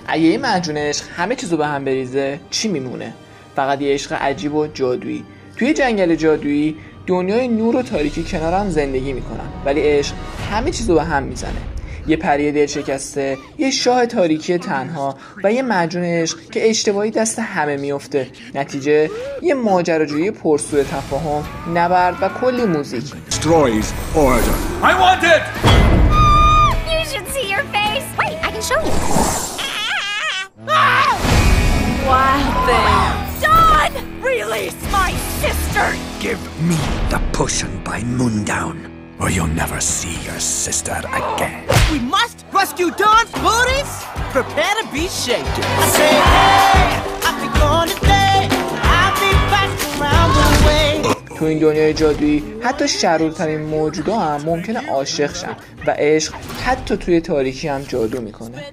اگه یه معجون عشق همه چیزو به هم بریزه چی میمونه؟ فقط یه عشق عجیب و جادویی. توی جنگل جادویی دنیای نور و تاریکی کنار هم زندگی میکنن، ولی عشق همه چیزو به هم میزنه. یه پری دل شکسته، یه شاه تاریکی تنها و یه معجون عشق که اشتباهی دست همه میفته. نتیجه یه ماجراجویی پرسوی تفاهم، نبرد و کلی موزیک. Destroys order. I want it! You should see your face. Wait, I can show you. Wild thing. Dawn! Release my sister! Give me the potion by moondown, or you'll never see your sister again. We must rescue Dawn's booties. Prepare to be shaken. I say, hey, I'll be gone today. I'll be back around the way. تو این دنیای جادویی حتی شرورترین موجودا هم ممکنه عاشق شن و عشق حتی توی تاریکی هم جادو میکنه.